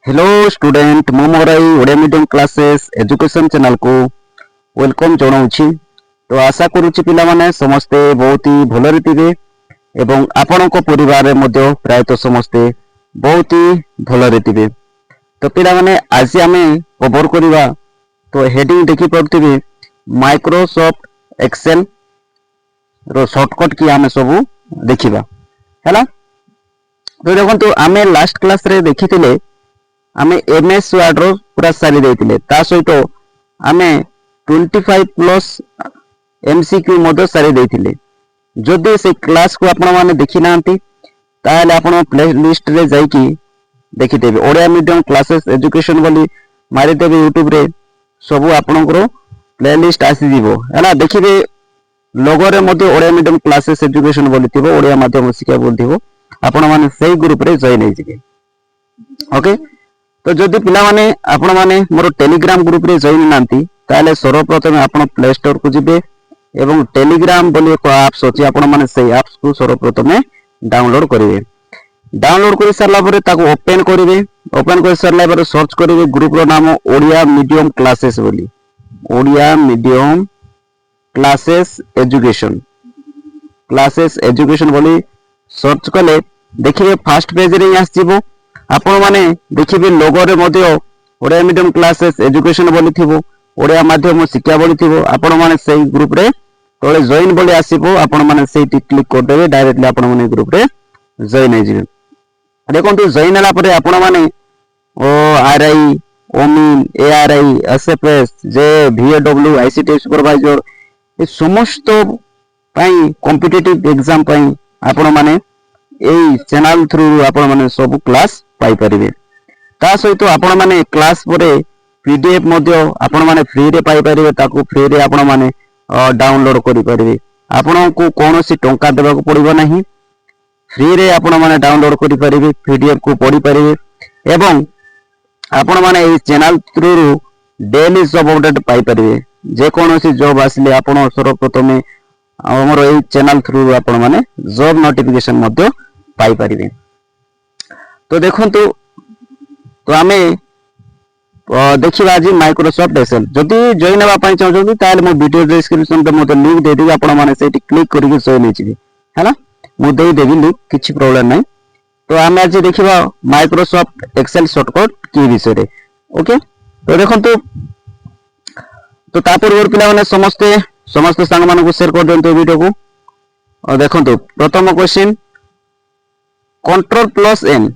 Hello student मु मोर Odia medium classes education channel को वेलकम जनाऊँगी। तो आशा करुच्ची पिला माने समस्ते बहुत ही भलरे थिबे एवं आपणक परिवार में प्रायतः समस्ते बहुत ही भलरे थिबे। तो पिला माने आज आमे कवर करिवा तो हेडिंग देखि पड़थिबे माइक्रोसॉफ्ट एक्सेल रो शॉर्टकट की आमे सब देखिबा हैला। तो देखंतु आमे लास्ट क्लास रे देखिथिले आमे एमएस वर्ड रो पूरा सारी देथिले ता सहित आमे 25 प्लस एमसीक्यू मदो सारी देथिले। जदि से क्लास को आपण माने देखि नांती ताले आपण प्ले लिस्ट रे जाई कि देखि देबे ओडिया मीडियम क्लासेस एजुकेशन बोली मारि देबे यूट्यूब रे सब आपणकर प्ले लिस्ट आसी दिबो हैला। देखिबे लोगो रे मदो ओडिया मीडियम क्लासेस एजुकेशन बोली थिबो ओडिया माध्यम शिक्षा बोली थिबो आपण माने सेही ग्रुप रे जॉइन हे जिवे। ओके तो जदि पिला माने आपण माने मोर टेलीग्राम ग्रुप रे जॉइन नांती ताले सर्वप्रथम आपण प्ले स्टोर को जिबे एवं टेलीग्राम बोली एक ऐप्स अछि आपण माने सेही ऐप्स को सर्वप्रथम डाउनलोड करिवे। डाउनलोड करि सरला परे ताको ओपन करिवे। ओपन कर सरला परे सर्च करिवे ग्रुप रो नाम ओडिया मीडियम क्लासेस बोली ओडिया मीडियम क्लासेस एजुकेशन बोली सर्च कले देखिए फर्स्ट पेज रे आसीबो। आपण माने देखिबे लोगो रे मध्य ओडिया मीडियम क्लासेस एजुकेशन बोली थिबो ओडिया माध्यम शिक्षा बोली थिबो आपण माने सेही ग्रुप रे तळे जॉइन बोली आसीबो। आपण माने सेही क्लिक कर देबे डायरेक्टली आपण माने ग्रुप रे जॉइन हे जिवे। देखंतु जॉइन हला परे आपण माने ओ आरआई ओमिन एआरआई एसएफएस जे वीएडब्ल्यू आईसीटी सुपरवाइजर ए समस्त पई कॉम्पिटिटिव एग्जाम पई आपण माने एई चैनल थ्रू आपण माने सब क्लास पाई परिबे। ता सहित आपण माने क्लास परे पीडीएफ मध्य आपण माने फ्री रे पाई परिबे ताकू फ्री रे आपण माने डाउनलोड करि परिबे। आपण को कोनोसी टंका देबा को पड़िबो नाही फ्री रे आपण माने डाउनलोड करि परिबे पीडीएफ को पढि परिबे एवं आपण माने एई channel through daily job update पाई परिबे। जे कोनोसी जॉब आसले आपण सर्वप्रथम हमर एई चैनल थ्रू आपण माने जॉब नोटिफिकेशन मध्य पाई परिबे। तो देखंतु तो आमे देखिबा आज माइक्रोसॉफ्ट एक्सेल जदि जॉइन हेबा पई चाहजोती ताले मो वीडियो डिस्क्रिप्शन रे मते लिंक दे देबी आपण माने सेठी क्लिक करिके जॉइन हे जिवे हैला। मो देई देबी लिंक किछि प्रॉब्लम नै। तो आमे आज देखिबा माइक्रोसॉफ्ट एक्सेल शॉर्टकट की विषय रे। ओके तो देखंतु तो तापर और पिला माने समस्त संग मानको शेयर कर देंतो वीडियो को। और देखंतु प्रथम क्वेश्चन कंट्रोल प्लस एन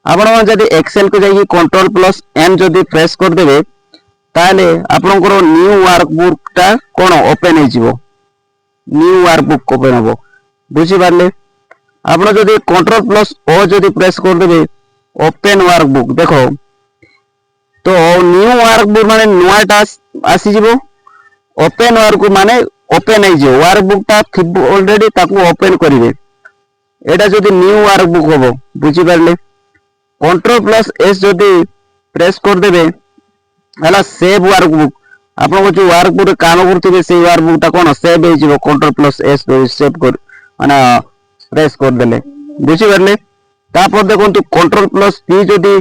आपण जदि एक्सेल को जाई कंट्रोल प्लस एन जदि प्रेस कर देबे ताले आपनकर न्यू वर्कबुक ता कोन ओपन हे जिवो न्यू वर्कबुक ओपन होबो बुझी पारले। आपण जदि कंट्रोल प्लस ओ जदि प्रेस कर देबे ओपन वर्कबुक देखो तो न्यू वर्कबुक माने नुवा टास्क आसी जिवो ओपन वर्कबुक माने ओपन हे जिवो वर्कबुक ता थिबो ऑलरेडी ताकू ओपन करिवे एटा जदि न्यू वर्कबुक होबो बुझी पारले। कंट्रोल प्लस एस जदि प्रेस कर देबे हला सेव वर्कबुक आपन जो वर्कबुक काम करथिबे से वर्कबुक ता कोन सेव हे जिवो कंट्रोल प्लस एस सेव कर माने प्रेस कर देले बुझी पारले। तापर देखंतु कंट्रोल प्लस पी जदि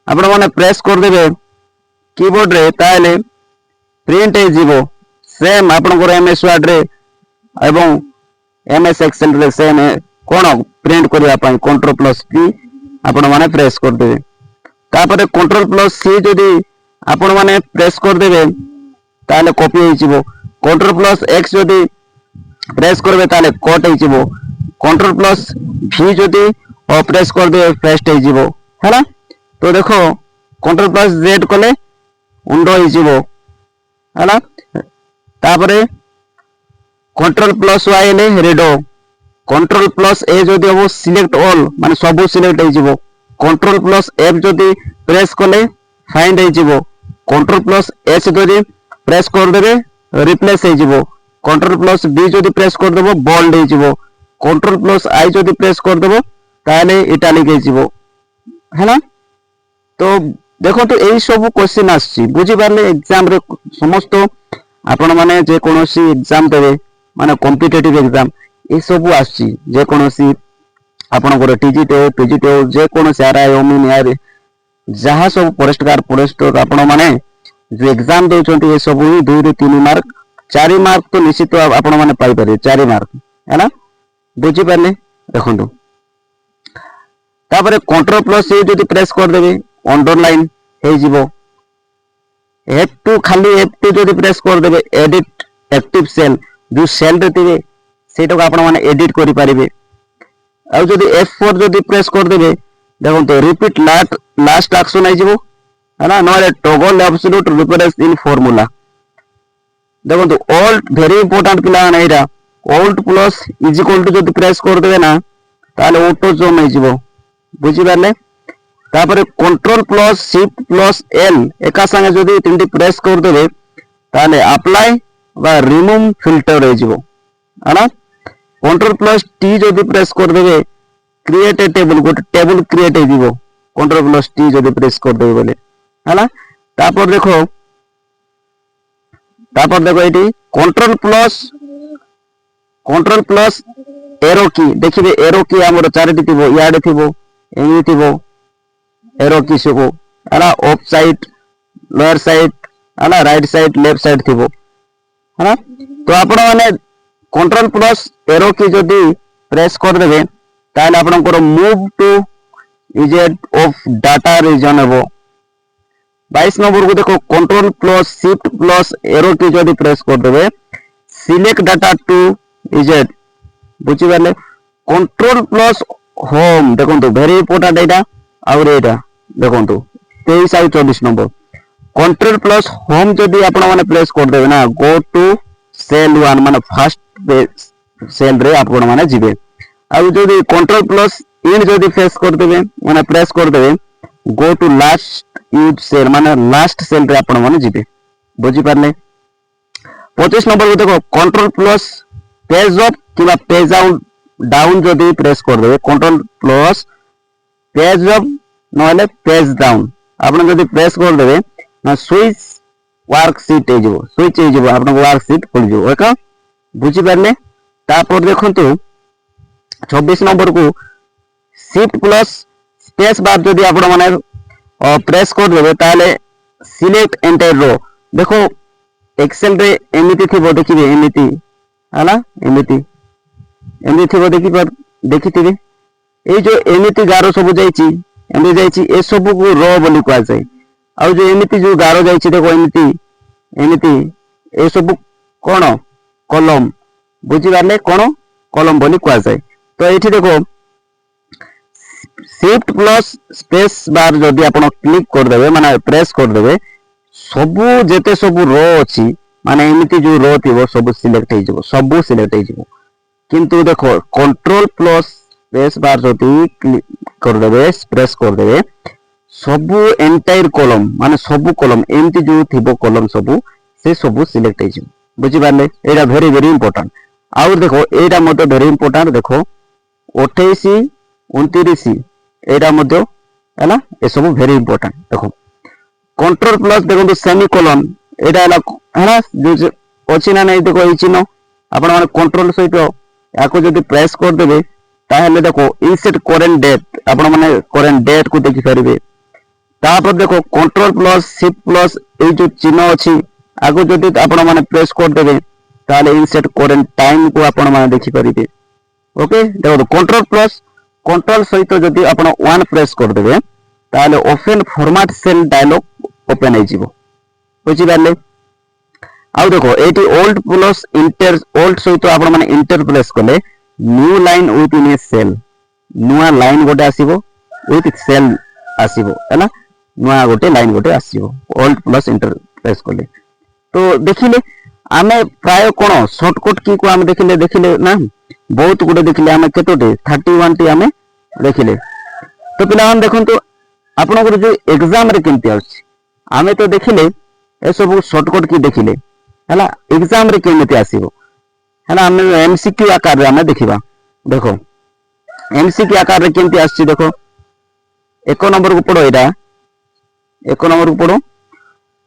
आपन माने प्रेस कर देबे कीबोर्ड रे ताले प्रिंट हे जिवो सेम आपन को एमएस वर्ड रे एवं एमएस एक्सेल रे सेम कोन प्रिंट करिया पई कंट्रोल प्लस पी आपण माने प्रेस कर देबे। तापर कंट्रोल प्लस सी जदि आपण माने प्रेस कर देबे ताले कॉपी हे जिवो कंट्रोल प्लस एक्स जदि प्रेस करबे ताले कट हे जिवो कंट्रोल प्लस भी जदि प्रेस कर देबे पेस्ट हे जिवो हैला। तो देखो कंट्रोल प्लस जेड कले उंडो हे जिवो हैला। तापर कंट्रोल प्लस वाई ले रेडो कंट्रोल प्लस ए जदि हो सिलेक्ट ऑल माने सब सिलेक्ट हे जिवो कंट्रोल प्लस एफ जदि प्रेस कले फाइंड हे जिवो कंट्रोल प्लस एच जदि प्रेस कर देबे रिप्लेस हे जिवो कंट्रोल प्लस बी जदि प्रेस कर देबो बोल्ड हे जिवो कंट्रोल प्लस आई जदि प्रेस कर देबो ताले इटालिक हे जिवो हैला। तो देखो तो एई सब क्वेश्चन आछि बुझी पारले एग्जाम रे समस्त आपण माने जे कोनोसी एग्जाम देबे माने कॉम्पिटिटिव एग्जाम ए सब आछि जे कोनोसी आपण को टीजीटी पीजीटी जे कोनोसी आरआई ओमिन यार जहाँ सब परिष्कार आपण माने जो एग्जाम दउचंती ए सब ही 2 ରୁ 3 मार्क 4 मार्क तो निश्चित आपण माने पाई पारे 4 मार्क है ना बुझी पारले देखंतु तापर कंट्रोल प्लस ए जदि प्रेस कर देबे अंडरलाइन हे जिवो F2 खाली F2 जदि प्रेस कर देबे एडिट एक्टिव सेल जो सेल रे थिबे सेटा को आपण माने एडिट करि पारिबे आ जदि F4 जदि प्रेस कर देबे देखंतु रिपीट लास्ट एक्शन आई जिवो है ना not toggle absolute reference in formula देखो ऑल्ट वेरी इंपोर्टेंट पिला ना एटा alt plus is equal to जदि प्रेस कर देबे ना ताले ऑटो जम हो जिवो बुझी पारले तापर control plus shift plus L एका संगे जदि तीनटी प्रेस कर देबे ताले अप्लाई बा रिमूव फिल्टर हो जिवो है ना कंट्रोल प्लस टी जदि प्रेस कर देबे क्रिएट ए टेबल गोटे टेबल क्रिएट हो जिवो कंट्रोल प्लस टी जदि प्रेस कर देबे बोले है ना तापर देखो ये कंट्रोल प्लस एरो की देखिए एरो की आमर चारिटी थिबो याडे थिबो एमी थिबो एरो की सब है ना ऑफ साइड लोअर साइड है ना राइट साइड लेफ्ट साइड थिबो है ना तो आपण माने कंट्रोल प्लस एरो की जदि प्रेस कर देबे ताले आपनकर मूव टू इजेट ऑफ डाटा रीजन हेबो 22 नंबर को देखो control plus shift plus arrow key जदि प्रेस कर देबे सिलेक्ट डाटा टू इजेड बुझी पाले कंट्रोल प्लस होम देखो वेरी इंपोर्टेंट एटा और एटा देखो 23 और 24 नंबर कंट्रोल प्लस होम जदि आपण माने प्रेस कर देबे ना गो टू सेल 1 माने फर्स्ट सेल रे आपण माने जिबे और जदि कंट्रोल प्लस इन जदि प्रेस कर देबे माने प्रेस कर देबे go to last use cell माने लास्ट सेल रे आपण माने जिबे बुझी पारले 25 नंबर को देखो कंट्रोल प्लस पेज अप किबा पेज आउट डाउन जदि प्रेस कर देबे कंट्रोल प्लस पेज अप नहले पेज डाउन आपण जदि प्रेस कर देबे ना स्विच वर्कशीट हे जिवो स्विच हे जिवो आपण वर्कशीट खोल जिवो एका बुझी पारले तापर देखंतु 26 नंबर को शिफ्ट प्लस स्पेस बार जदि आपण माने प्रेस कर देबे ताले सिलेक्ट एंटायर रो देखो एक्सेल रे एमिति थिबो देखिबे एमिति हला एमिति थिबो देखिथिबे ए जो एमिति गारो सब जाईची एमि जाईची ए सब को रो बोली कहै जाय आ जो एमिति जो गारो जाईची देखो एमिति ए सब कोन कलम बुझी पारले कोन कलम बोली कहै जाय तो एठी देखो शिफ्ट प्लस स्पेस बार जदि आपण क्लिक कर देबे माने प्रेस कर देबे सबु जेते सबु रो अछि माने एमिति जो रो थिबो सबु सिलेक्ट हे जिवो सबु सिलेक्ट हे जिवो किंतु देखो कंट्रोल प्लस स्पेस बार जदि क्लिक कर देबे प्रेस कर देबे सबु एंटायर कॉलम माने सबु कॉलम एमिति जो थिबो कॉलम सबु से सबु सिलेक्ट हे जिवो बुझी पारले एटा वेरी वेरी इंपोर्टेंट और देखो एटा मते वेरी इंपोर्टेंट देखो 28 29 एटा मध्य है ना ए सब वेरी इंपोर्टेंट देखो कंट्रोल प्लस देखो सेमीकोलन एटा है ना जो अछि ना नहीं देखो ई चिन्ह आपण माने कंट्रोल सहित याको जदि प्रेस कर देबे ताहले देखो इनसेट करेंट डेट आपण माने करेंट डेट को देखि परिबे तापर देखो कंट्रोल प्लस शिफ्ट प्लस ए जो चिन्ह अछि आगो जदि आपण माने प्रेस कर देबे ताहले इनसेट करेंट टाइम को आपण माने देखि परिबे ओके देखो कंट्रोल प्लस कंट्रोल सहित जदि आपण 1 प्रेस कर देबे ताले open format cell dialogue open हे जिवो बुझी पारले आ देखो एटी ओल्ड प्लस इंटर ओल्ड सहित आपण माने इंटर प्रेस करले new line within a cell नुआ लाइन गोटे आसीबो विथ सेल आसीबो हैना नुआ गोटे लाइन गोटे आसीबो ओल्ड प्लस इंटर प्रेस करले तो देखिले आमे प्राय कोन शॉर्टकट की को आमे देखिले ना बहुत गुडे देखिले आमे केतोटे 31 टी आमे देखिले तो पिला हम देखंतु आपण को जो एग्जाम रे केमति आछि आमे तो देखिले ए सब शॉर्टकट की देखिले हैला एग्जाम रे केमति आसीबो हैना हम एमसीक्यू आकार रे आमे देखिबा देखो एमसीक्यू आकार रे केमति आछि देखो एक नंबर को पढो एटा एक नंबर को पढो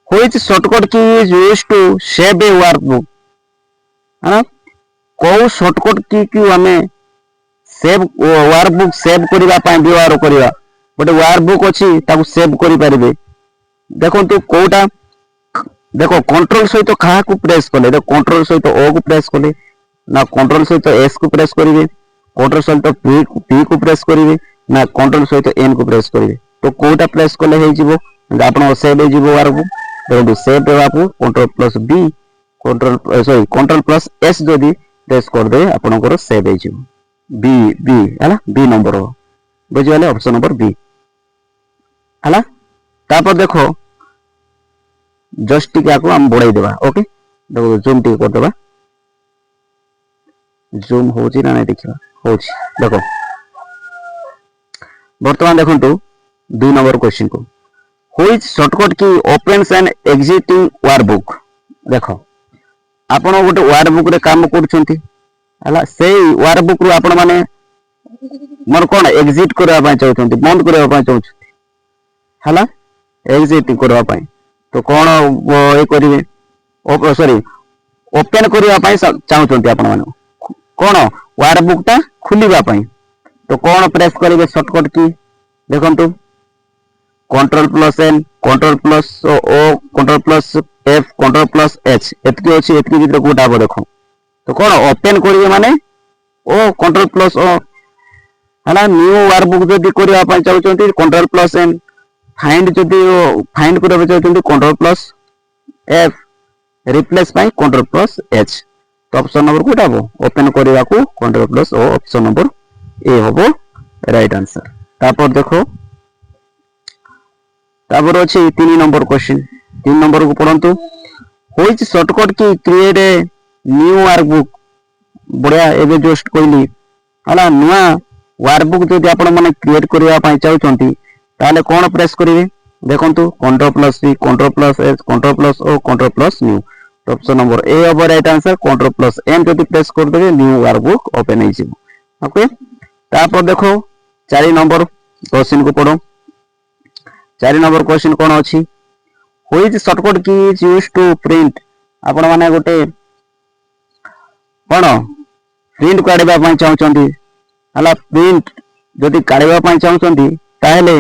which shortcut key is used to save a workbook हैना को शॉर्टकट की हमें सेव वर्कबुक सेव करबा पय व्यवहार करबा गोटे वार बुक अच्छी सेव करें देखो कौटा देख कंट्रोल सहित क्या प्रेस कले कंट्रोल सहित ओ को प्रेस कले ना कंट्रोल सहित एस को प्रेस करेंगे कंट्रोल सहित पी को प्रेस करेंगे ना कंट्रोल सहित एन को प्रेस करेंगे तो कौटा प्रेस कले आप सेव हो वार बुक देखो सेव होगा control plus B control sorry control plus S जदि प्रेस करदे आपनकर सेव हो बी बी है बी नंबर हो बुझे ऑप्शन नंबर बी है तापर देखो जस्ट टिके आको हम बढ़ाई देबा ओके देखो जूम टिके कर देबा जूम होची ना नहीं देखिबा होची देखो वर्तमान देखंतु 2 नंबर क्वेश्चन को which shortcut key opens and exiting workbook देखो आपण गोटे वर्कबुक रे काम करछंती हला सेही वर्कबुक रो आपण माने मोर कोन एग्जिट करबा पय चाहछंती बंद करबा पय चाहछंती हला एग्जिट करबा पय तो कौन ये करेंगे सॉरी ओपन करने चाहते आप कौन वार बुक टा खोलने तो कौन प्रेस करेंगे शॉर्टकट की देखो control plus N control plus O control plus F control plus H एतकी अच्छी एतकी भीतर कोटा हम देखो तो कौन ओपन करेंगे माने ओ कंट्रोल प्लस ओ है न्यू वार बुक जब करने चाहते कंट्रोल प्लस एन फाइंड जदि फाइंड करबा चाहते कंट्रोल प्लस एफ रिप्लेस पाई कंट्रोल प्लस एच तो ऑप्शन नंबर कोटा हो ओपन करबा को control plus O option number A होबो राइट आंसर तापर देखो तापर अछि 3 नंबर क्वेश्चन 3 नंबर को पढ़ंतु व्हिच शॉर्टकट की क्रिएट ए न्यू वर्कबुक बढ़िया एबे जस्ट कहली हला नुआ वर्कबुक जदि आपण माने क्रिएट करबा पाई चाहउछंती ताले कौन प्रेस करेंगे देखो control plus C control plus H control plus O control plus new तो ऑप्शन नंबर ए होबो right answer control plus N जदि प्रेस कर देबे न्यू वर्कबुक ओपन हो जिवो ओके तापर देखो 4 नंबर क्वेश्चन को पढ़ो 4 नंबर क्वेश्चन कौन अछि which shortcut key is used to print आपण माने गोटे कौन प्रिंट काढबा पय चाहउचंदी हला प्रिंट जदि काढबा पय चाहउचंदी ताहेले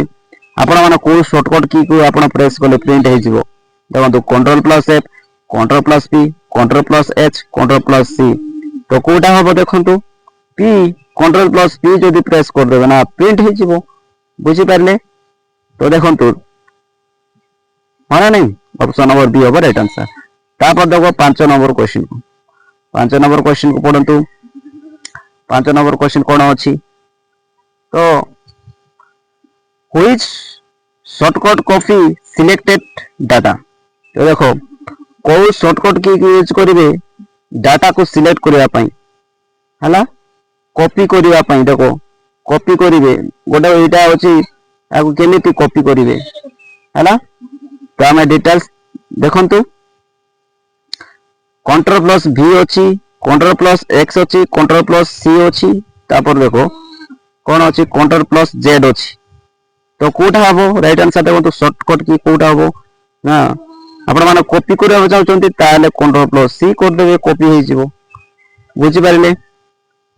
आपण माने को शॉर्टकट की को आपण प्रेस कले प्रिंट हे जिवो देखो control plus F control plus P control plus H control plus C तो कोटा हो देखंतु पी कंट्रोल प्लस पी जदि प्रेस कर देबे ना प्रिंट हे जिवो बुझी पारले तो देखंतु माने नहीं ऑप्शन नंबर बी होबो राइट आंसर तापर देखो 5 नंबर क्वेश्चन को 5 नंबर क्वेश्चन को पढ़ंतु 5 नंबर क्वेश्चन कोन अछि तो which shortcut copy selected data तो देखो को शॉर्टकट की यूज करिवे डाटा को सिलेक्ट करिया पई हला कॉपी करिया पई देखो कॉपी करिवे गोटे एटा होची आको केमिति कॉपी करिवे हला तो हम डिटेल्स देखंतु कंट्रोल प्लस v अछि कंट्रोल प्लस x अछि कंट्रोल प्लस c अछि तापर देखो कोन अछि कंट्रोल प्लस z अछि तो कोटा हबो राइट आंसर देखो शॉर्टकट की कोटा हबो ना आपण माने कॉपी करबा चाहउचंती ताले कंट्रोल प्लस सी कर देबे कॉपी हे जिवो बुझी पारिले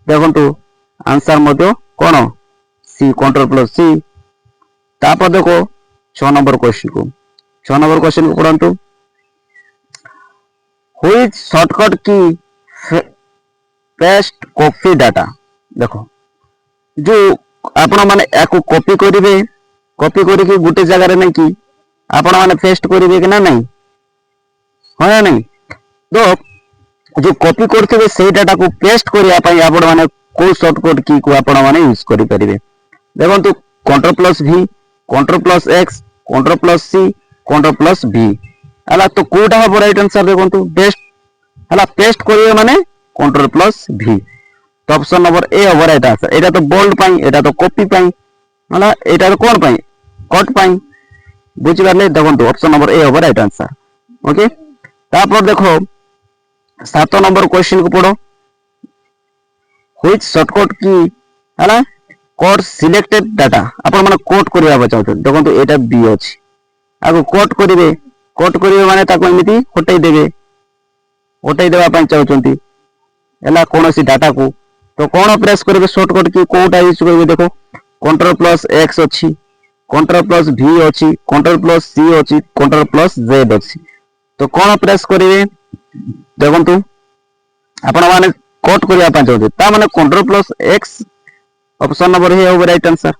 देखंतु आंसर मध्य कोन सी कंट्रोल प्लस सी तापर देखो 6 नंबर क्वेश्चन को 6 नंबर क्वेश्चन को पढ़ंतु व्हिच शॉर्टकट की पेस्ट कॉपी डाटा देखो जो आपण माने एको कॉपी करिवे कॉपी करके गुटे जगह रे नहीं कि आपण माने पेस्ट करिवे कि ना नहीं है नहीं तो जो कॉपी करथिबे सेही डाटा को पेस्ट करिया पई आपण माने को शॉर्टकट की को आपण माने यूज करि परिबे देखंतु control plus v control plus x control plus c control plus v हला तो कोटा हो राइट आंसर देखंतु पेस्ट हला पेस्ट करिवे माने कंट्रोल प्लस v तो ऑप्शन नंबर ए हो राइट आंसर एटा तो बोल्ड पई एटा तो कॉपी पई हला एटा तो कोन पई कट पई बुझि पारले देखंतु ऑप्शन नंबर ए हो राइट आंसर ओके तापर देखो 7 नंबर क्वेश्चन को पढ़ो व्हिच शॉर्टकट की हला कोड सिलेक्टेड डाटा आपण माने कोड करिया चाहते देखंतु एटा बी अछि आगो कोड करिवे माने ताको एमिति हटाई देबा पई चाहउचंती एला कोनोसी डाटा को तो कोन प्रेस करिवे शॉर्टकट की कोटा यूज करिवे देखो कंट्रोल प्लस x अछि कंट्रोल प्लस V अछि कंट्रोल प्लस C अछि कंट्रोल प्लस Z अछि तो कोन प्रेस करिवे देखंतु आपण माने कोट करिया पा चाहते ता माने control plus X option number हे हो राइट आंसर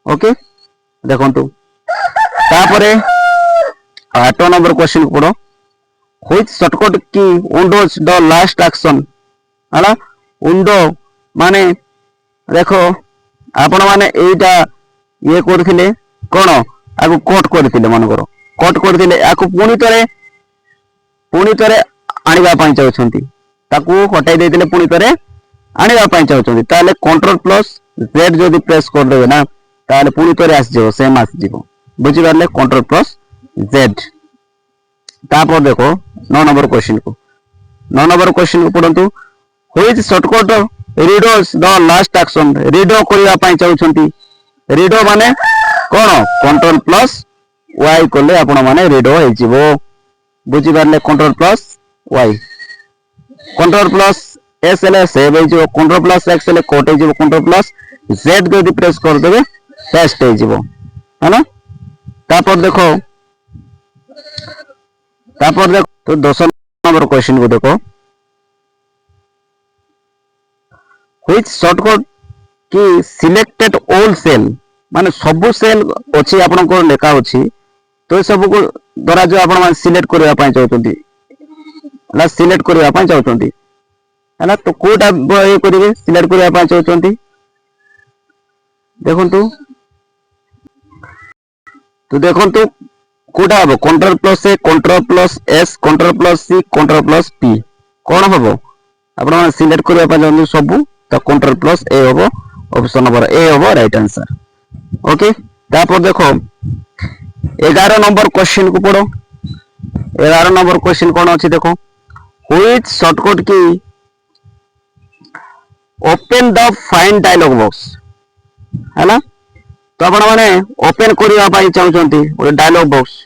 ओके देखंतु तापरे 8 नंबर क्वेश्चन पड़ो which shortcut key undoes the last action हला विंडो माने देखो आपण माने एटा ये करथिले कोन आगु कोट करथिले मन करो कोट करथिले आकु पुनी तरे आनिबा पई चाहछंती ताकू हटाई देथिले पुनी तरे आनिबा पई चाहछंती ताले कंट्रोल प्लस Z जदी प्रेस कर देबे ना ताले पुनी तरे आस जेबो सेम आस जेबो बुझि पारले कंट्रोल प्लस Z तापर देखो 9 नंबर क्वेश्चन को 9 नंबर क्वेश्चन को पढंतु which shortcut redoes the last action redo करिया पई चाहछंती रीडो माने कोन कंट्रोल प्लस Y कोले आपण माने रीडो हे जिवो बुझि पारले control plus Y control plus S ले सेव हे जिवो कंट्रोल प्लस X ले कोट हे जिवो कंट्रोल प्लस Z जदी प्रेस कर देबे पेस्ट हे जिवो हैना तापर देखो तो 10 नंबर क्वेश्चन को देखो व्हिच शॉर्टकट की सिलेक्टेड ऑल सेल माने सब सेल अछि आपन को लेखा अछि तो सब को द्वारा जो आपन मान सिलेक्ट करबा पई चाहतोंती ला सिलेक्ट करबा पई चाहतोंती हला तो कोटा ए करिवे सिलेक्ट करबा पई चाहतोंती देखंतु तो देखंतु कोटा हबो control plus A control plus S control plus C control plus P कोन हबो आपन मान सिलेक्ट करबा पई चाहतोंती सब तो कंट्रोल प्लस ए हबो ऑप्शन नंबर ए हबो राइट आंसर ओके तापर देखो 11 नंबर क्वेश्चन को पढ़ो 11 नंबर क्वेश्चन कौन अच्छी देखो which shortcut key open the find dialog box है ना तो आपण माने ओपन करिया पई चाहउछंती ओ डायलॉग बॉक्स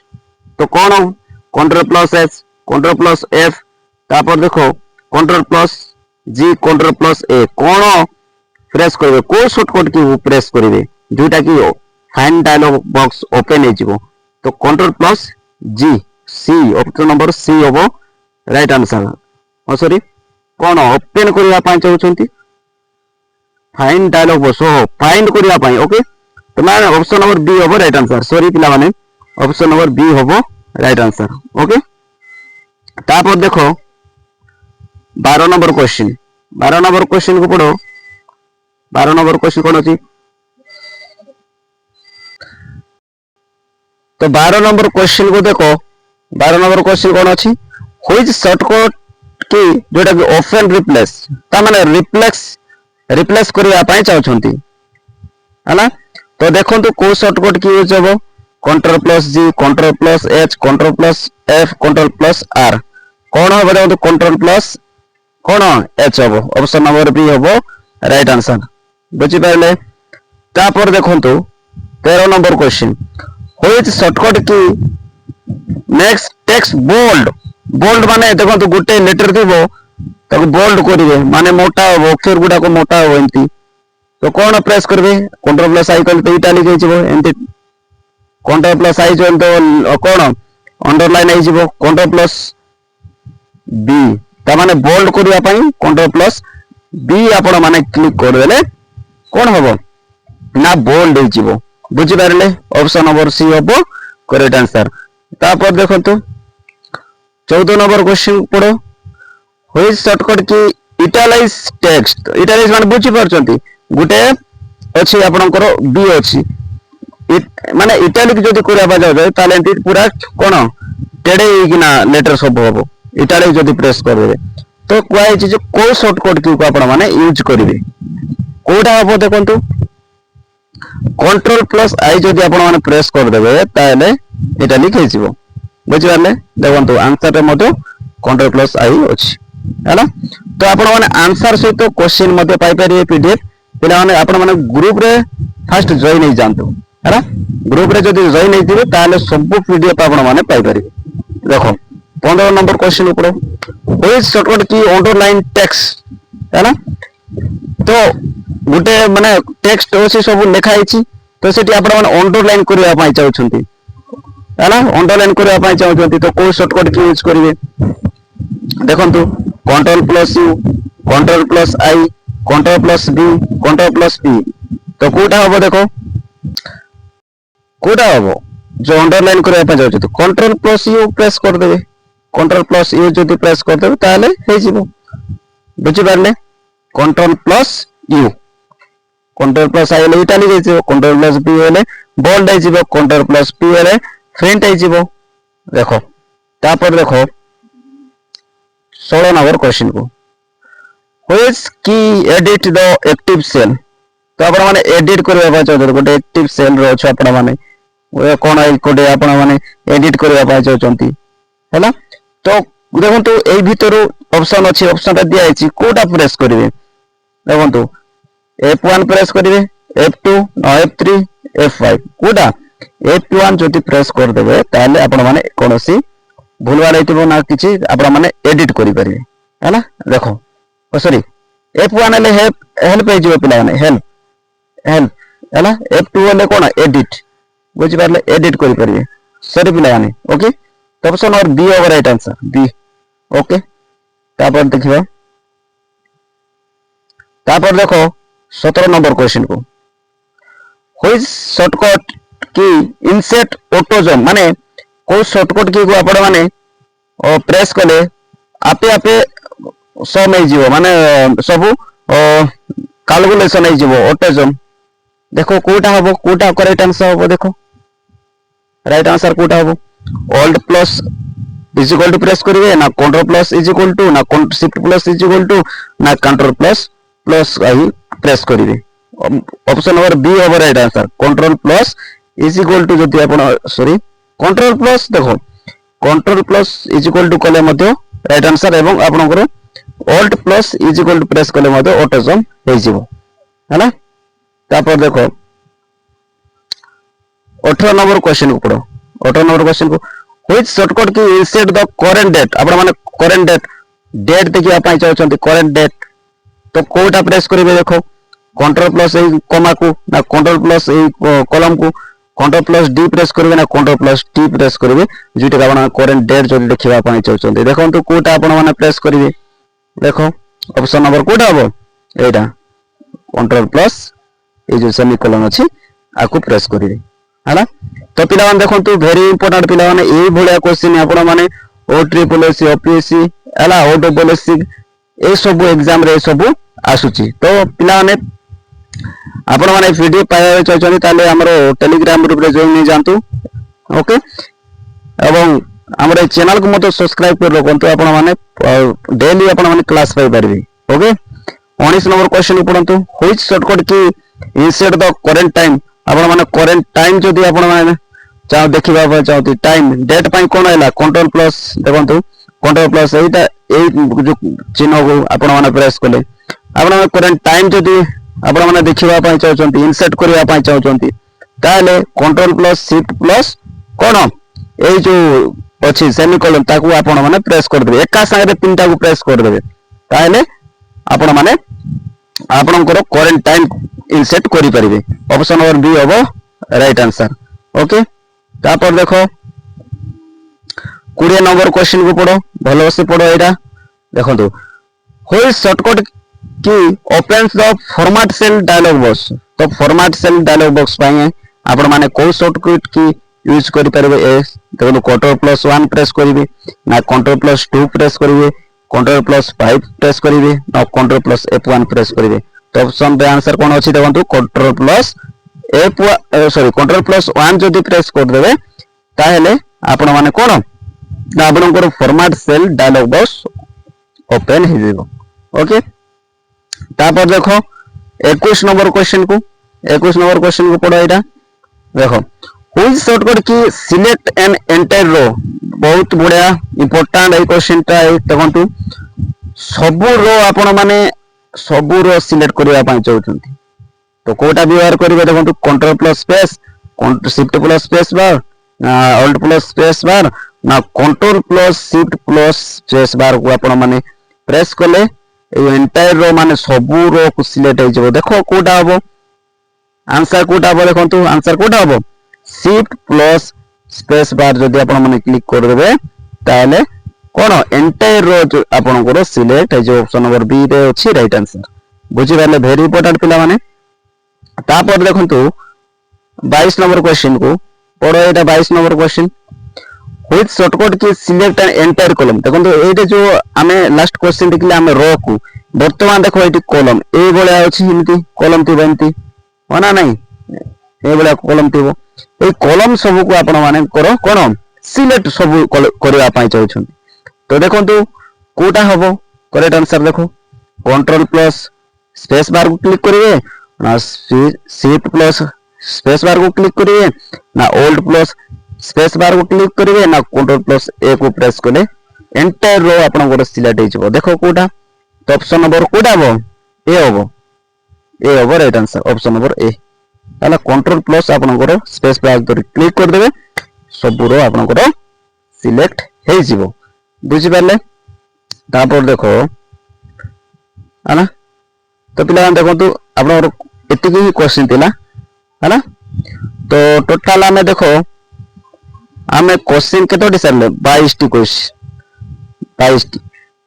तो कौन control plus S control plus F तापर देखो control plus G control plus A कौन प्रेस करिवे को शॉर्टकट की प्रेस करिवे जोटा की फाइंड डायलॉग बॉक्स ओपन हे जिवो तो control plus G C option number C होबो राइट आंसर ओ सॉरी कोन ओपन करिया पई चाहउछंती फाइंड डायलॉग बॉक्स हो फाइंड करिया पई ओके तो माने ऑप्शन नंबर बी होबो राइट आंसर सॉरी पिला माने ऑप्शन नंबर बी होबो राइट आंसर ओके तापर देखो 12 नंबर क्वेश्चन को पढ़ो 12 नंबर क्वेश्चन कोन अछि तो 12 नंबर क्वेश्चन को देखो 12 नंबर क्वेश्चन कौन अच्छी व्हिच शॉर्टकट की जोटा कि ओपन रिप्लेस ता माने रिप्लेस करिया पई चाहछंती हैना तो देखंतु को शॉर्टकट की यूज होबो control plus G control plus H control plus F control plus R कोन होबो देखंतु कंट्रोल प्लस कोन H होबो ऑप्शन नंबर बी होबो राइट आंसर बुझि पाइले तापर देखंतु 13 नंबर क्वेश्चन व्हिच शॉर्टकट की नेक्स्ट टेक्स्ट बोल्ड माने देखो गोटे लेटर थी ताको बोल्ड करिवे माने मोटा हो अक्षर गुडा को मोटा हो एंती तो कौन प्रेस करबे कंट्रोल प्लस आई कल तो इटालिक हे जिवो एंती कंट्रोल प्लस आई जो तो कौन अंडरलाइन हे जिवो कंट्रोल प्लस बी ता माने बोल्ड करिया पई कंट्रोल प्लस बी आपण माने क्लिक कर देले कौन होबो ना बोल्ड हे जिवो बुझि पारले ऑप्शन नंबर सी होबो करेक्ट आंसर तापर देखो तो 14 नंबर क्वेश्चन पढ़ो व्हिच शॉर्टकट की इटालाइज टेक्स्ट इटालाइज माने बुझि परचंती गुटे अछि आपनकर बी अछि माने इटालिक जदी करबा जाय ताले एंटी पूरा कोन टेडे किना लेटर सब होबो इटालिक जदी प्रेस करबे तो क्वाइ जे को शॉर्टकट की को आपण माने यूज करिवे कोडा होबो देखंतु कंट्रोल प्लस आई जदी आपण माने प्रेस कर देबे ताले इटालिक हे जिवो बुझि पारले देखंतु आंसर रे मतो कंट्रोल प्लस आई अछि हैला तो आपण माने आंसर सहित क्वेश्चन मध्ये पाई परिबे पीडीएफ पिला माने आपण माने ग्रुप रे फर्स्ट जॉइन नै जानतो हैला ग्रुप रे जदी जॉइन नै दिबे ताले सब पीडीएफ आपण माने पाई परिबे देखो 15 नंबर क्वेश्चन ऊपर व्हिच शॉर्टकट की अंडरलाइन टेक्स्ट हैला तो गुटे माने टेक्स्ट होसी सब लिखा हिची तो सेठी आपण माने अंडरलाइन करबा पई चाहउछंती हैला अंडरलाइन करबा पई चाहउछंती तो को शॉर्टकट की यूज करिवे देखंतु control plus U control plus I control plus B control plus P तो कोटा हबो देखो कोटा हबो जो अंडरलाइन करबा पई चाहउछंती कंट्रोल प्लस यू प्रेस कर देबे कंट्रोल प्लस यू जदी प्रेस कर देबे ताले हे जिवो बुझि पारले control plus U control plus I ले इटालिक हे कंट्रोल प्लस बी हेले बोल्ड हे जिवो कंट्रोल प्लस पी हेले फेंट हे जिवो देखो तापर देखो 16 नंबर क्वेश्चन को व्हिच की एडिट द एक्टिव सेल तो आपण माने एडिट करबा पा चाहते गोटे एक्टिव सेल रो छ आपण माने ओ कोन आई कोडे आपण माने एडिट करबा पा चाहचंती हैला तो देखंतु एई भितरो ऑप्शन अछि ऑप्शन ता दिया आछि कोटा प्रेस करिवे देखंतु F1 प्रेस करिवे F2 F3 F5 Kota F1 जति प्रेस कर देबे ताले आपण माने कोनोसी भूलवा रहितबो ना किछि आपण माने एडिट करि परिवे हैला देखो ओ सॉरी F1 ले हेल्प हे जिवो पिला माने हेल्प हैला F2 ले कोन एडिट बुझि पारले एडिट करि परिवे सॉरी पिला माने ओके तो ऑप्शन और B over right answer B okay तापर देखिबा तापर देखो 17 नंबर क्वेश्चन को which shortcut key insert autosum माने को शॉर्टकट की को आपण माने प्रेस कले आपे आपे सम हे जिवो माने सब कैलकुलेशन हे जिवो ऑटोजम देखो कोटा हबो कोटा करेक्ट आंसर हबो देखो राइट आंसर कोटा हबो alt plus is equal to press करिवे ना control plus is equal to ना shift plus is equal to ना कंट्रोल प्लस आई प्रेस करिवे option number B over right answer control plus is equal to जति आपण sorry control plus देखो control plus is equal to कले मध्ये right answer एवं आपनकर alt plus is equal to press कले मध्ये ऑटोजम हे जिवो हैला तापर देखो 18 नंबर क्वेश्चन को पढ़ो 18 नंबर क्वेश्चन को which shortcut key insert the current date आपण माने करंट डेट देखिया पाई चाहछंती करंट डेट तो कोटा प्रेस करिवे देखो कंट्रोल प्लस ए कॉमा को ना कंट्रोल प्लस ए कॉलम को कंट्रोल प्लस डी प्रेस करिवे ना कंट्रोल प्लस टी प्रेस करिवे जेटा आपण करंट डेट जो देखिबा पाई चाहछंती देखंतु कोटा आपण माने प्रेस करिवे देखो ऑप्शन नंबर कोटा हबो एटा कंट्रोल प्लस ए जो सेमीकोलन अछि आकु प्रेस करिवे हैला तो पिला माने देखंतु वेरी इंपोर्टेंट पिला माने ए भलिया क्वेश्चन आपण माने ओ ट्रिपल एस ओपीएससी हैला ओ डबल एससी ए सब एग्जाम रे सब आसुची तो पिला माने आपण माने पीडीएफ पाया चाहछनी ताले हमरो टेलीग्राम ग्रुप रे जॉइन नै जानतु ओके एवं हमरे चैनल को मतो सब्सक्राइब कर रखंतु आपण माने डेली आपण माने क्लास पाई परबे ओके 19 नंबर क्वेश्चन पढंतु which shortcut key insert the current time आपण माने करंट टाइम जदी आपण माने चाहो देखिबा चाहती टाइम डेट पई कोन हैला कंट्रोल प्लस देखंतु कंट्रोल प्लस एटा ए जो चिन्ह को आपण माने प्रेस कले आपण माने करंट टाइम जदी आपण माने देखिबा पई चाहछंती इंसर्ट करिया पई चाहछंती ताले कंट्रोल प्लस शिफ्ट प्लस कोन ए जो अछि सेमीकोलन ताकू आपण माने प्रेस कर देबे एका संगे तीनटा को प्रेस कर देबे ताले आपण माने आपनकर करंट टाइम इंसर्ट करि परिबे ऑप्शन नंबर बी हबो राइट आंसर ओके तापर देखो 20 नंबर क्वेश्चन को पढ़ो भलो से पढ़ो एटा देखंतु which shortcut key opens the format cell dialogue box तो फॉर्मेट सेल डायलॉग बॉक्स पाए आपण माने को शॉर्टकट की यूज करि परबे ए देखो कंट्रोल प्लस 1 प्रेस करिवे ना कंट्रोल प्लस 2 प्रेस करिवे कंट्रोल प्लस 5 प्रेस करिवे ना कंट्रोल प्लस F1 प्रेस करिवे तो ऑप्शन रे आंसर कोन अछि देखंतु कंट्रोल प्लस कंट्रोल प्लस 1 जदी प्रेस कर देबे ताहेले आपण माने कोन ना आपनकर format cell dialogue box open हे जेबो ओके तापर देखो 21 नंबर क्वेश्चन को पढ़ो एटा देखो व्हिच शॉर्टकट की सिलेक्ट एन एंटायर रो बहुत बढ़िया इंपोर्टेंट ए क्वेश्चन ता देखंतु सब रो आपण माने सब रो सिलेक्ट करिया पई चाहउछंती तो कोटा व्यवहार करिवे देखंतु control plus space shift plus space bar alt plus space bar ना control plus shift plus space bar को आपण माने प्रेस कले ए एंटायर रो माने सब रो को सिलेक्ट हे जबो देखो कोटा हबो आंसर कोटा हम देखो आंसर कोटा हम शिफ्ट प्लस स्पेस बार जदि आपण माने क्लिक कर देबे ताले कोन एंटायर रो आपनकर सिलेक्ट है जो ऑप्शन नंबर बी रे अछि राइट आंसर बुझी पाले वेरी इंपोर्टेंट पिला माने तापर देखंतु 22 नंबर क्वेश्चन को पढ़ो एटा 22 नंबर क्वेश्चन व्हिच शॉर्टकट की सिलेक्ट एन एंटायर कॉलम देखंतु एटा जो हमें लास्ट क्वेश्चन देखले हमें रो को वर्तमान देखो एटी कॉलम ए बळे अछि हिमती कॉलम थी बनती होना नहीं ए बळे कॉलम थीबो ए कॉलम सब को आपण माने करो कोन सिलेक्ट सब करबा पाई चाहछन तो देखंतु कोटा हबो करेक्ट आंसर देखो कंट्रोल प्लस स्पेस बार को क्लिक करिवे ना शिफ्ट प्लस स्पेस बार को क्लिक करिवे ना ओल्ड प्लस स्पेस बार को क्लिक करिवे ना कंट्रोल प्लस ए को प्रेस कले एंटायर रो आपण को सिलेक्ट हे जबो देखो कोटा तो ऑप्शन नंबर कोटा हबो ए हबो राइट आंसर ऑप्शन नंबर ए ताला कंट्रोल प्लस आपण को स्पेस बार पर क्लिक कर देबे सब रो आपण को सिलेक्ट हे जबो बुझि पाले तापर देखो है तो पिला देखो आप एतिकी क्वेश्चन थिला है तो टोटल आमे देखो आमे क्वेश्चन केतोटी सरले 22 टी क्वेश्चन 22 टी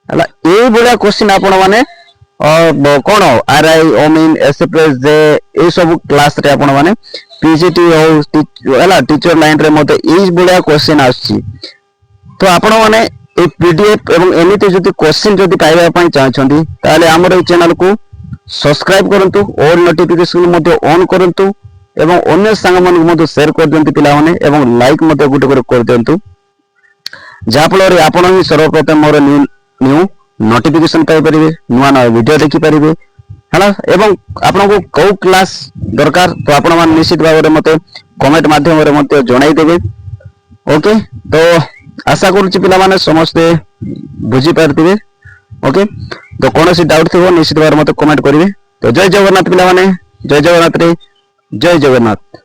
हला ए बडा क्वेश्चन आपण माने कोन आर आई ओमिन एसप्रेस जे ए सब क्लास रे आपण माने पीजीटी हो हला टीचर लाइन रे मते ए बडा क्वेश्चन आछि तो आपण माने ए पीडीएफ एवं एनिते जति क्वेश्चन जति पाइबा पई चाहछंती ताले हमर ए चैनल को सब्सक्राइब करंतु और नोटिफिकेशन मध्ये ऑन करंतु एवं अन्य संग मन मध्ये शेयर कर दियंतु पिला माने एवं लाइक मध्ये गुटे कर दियंतु जा फल रे आपण ही सर्वप्रथम मोर न्यू नोटिफिकेशन पाई परिबे नुवा नवा वीडियो देखि परिबे हला एवं आपण को को क्लास दरकार तो आपण मान निश्चित भाव रे मते कमेंट माध्यम रे मते जणाई देबे ओके तो आशा करूची पिला माने समस्त बुझी पारतिबे ओके तो कौन सी डाउट थी निश्चित भाव मत कमेंट करेंगे तो जय जगन्नाथ पिला माने जय जगन्नाथ रे जय जगन्नाथ।